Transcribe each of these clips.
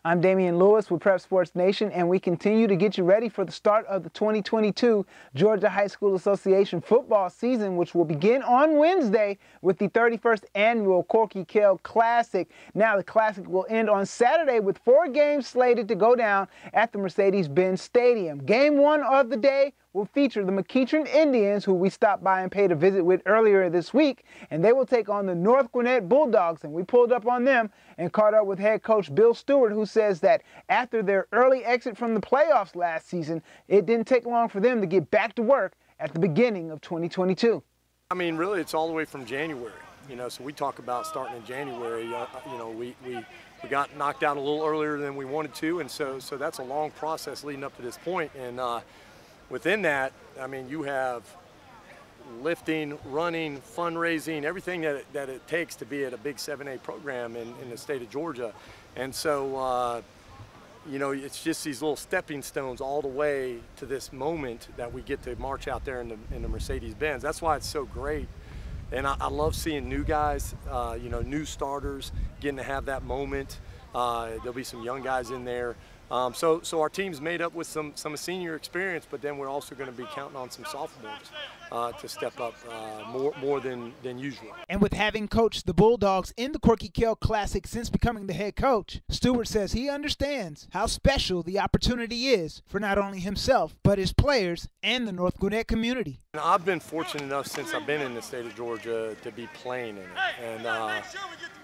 I'm Damian Lewis with Prep Sports Nation, and we continue to get you ready for the start of the 2022 Georgia High School Association football season, which will begin on Wednesday with the 31st annual Corky Kell Classic. Now, the Classic will end on Saturday with 4 games slated to go down at the Mercedes-Benz Stadium. Game 1 of the day will feature the McEachern Indians, who we stopped by and paid a visit with earlier this week, and they will take on the North Gwinnett Bulldogs. And we pulled up on them and caught up with head coach Bill Stewart, who says that after their early exit from the playoffs last season, it didn't take long for them to get back to work at the beginning of 2022. I mean, really, it's all the way from January. So we talk about starting in January. We got knocked out a little earlier than we wanted to, and so that's a long process leading up to this point. And within that, I mean, you have lifting, running, fundraising, everything that it takes to be at a big 7A program in the state of Georgia. And so, it's just these little stepping stones all the way to this moment that we get to march out there in the Mercedes-Benz. That's why it's so great. And I love seeing new guys, new starters getting to have that moment. There'll be some young guys in there. So our team's made up with some senior experience, but then we're also going to be counting on some sophomores to step up more than usual. And with having coached the Bulldogs in the Corky Kell Classic since becoming the head coach, Stewart says he understands how special the opportunity is for not only himself, but his players and the North Gwinnett community. I've been fortunate enough since I've been in the state of Georgia to be playing in it. And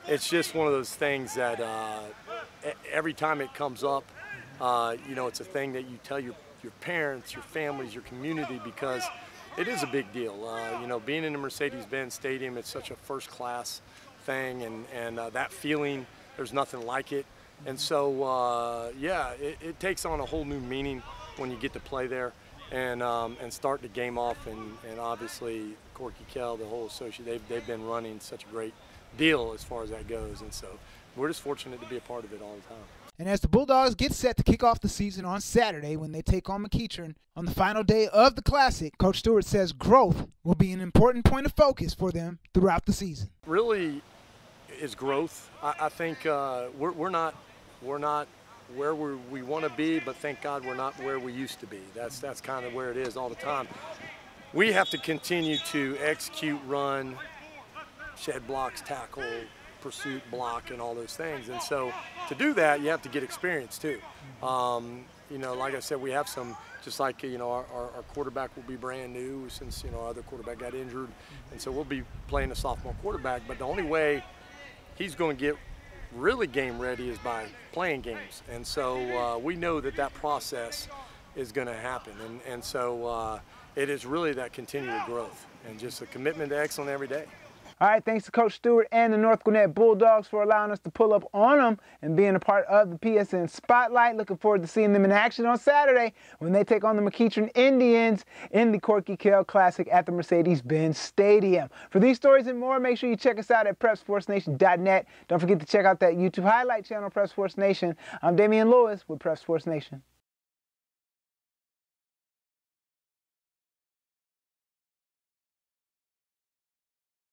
it's just one of those things that every time it comes up, it's a thing that you tell your parents, your families, your community, because it is a big deal. Being in the Mercedes-Benz Stadium, it's such a first-class thing, and that feeling, there's nothing like it. And so, it takes on a whole new meaning when you get to play there and start the game off. And obviously, Corky Kell, the whole association, they've been running such a great deal as far as that goes. And so we're just fortunate to be a part of it all the time. And as the Bulldogs get set to kick off the season on Saturday when they take on McEachern on the final day of the Classic, Coach Stewart says growth will be an important point of focus for them throughout the season. Really is growth. I think we're not where we want to be, but thank God we're not where we used to be. That's kind of where it is all the time. We have to continue to execute, run, shed blocks, tackle, pursuit, block, and all those things. And so to do that, you have to get experience too. Like I said, we have some, just like, our quarterback will be brand new since, our other quarterback got injured. And so we'll be playing a sophomore quarterback, but the only way he's going to get really game ready is by playing games. And so we know that process is going to happen. And so it is really that continual growth and just a commitment to excellence every day. All right, thanks to Coach Stewart and the North Gwinnett Bulldogs for allowing us to pull up on them and being a part of the PSN Spotlight. Looking forward to seeing them in action on Saturday when they take on the McEachern Indians in the Corky Kell Classic at the Mercedes-Benz Stadium. For these stories and more, make sure you check us out at PrepSportsNation.net. Don't forget to check out that YouTube highlight channel, Prep Sports Nation. I'm Damian Lewis with Prep Sports Nation.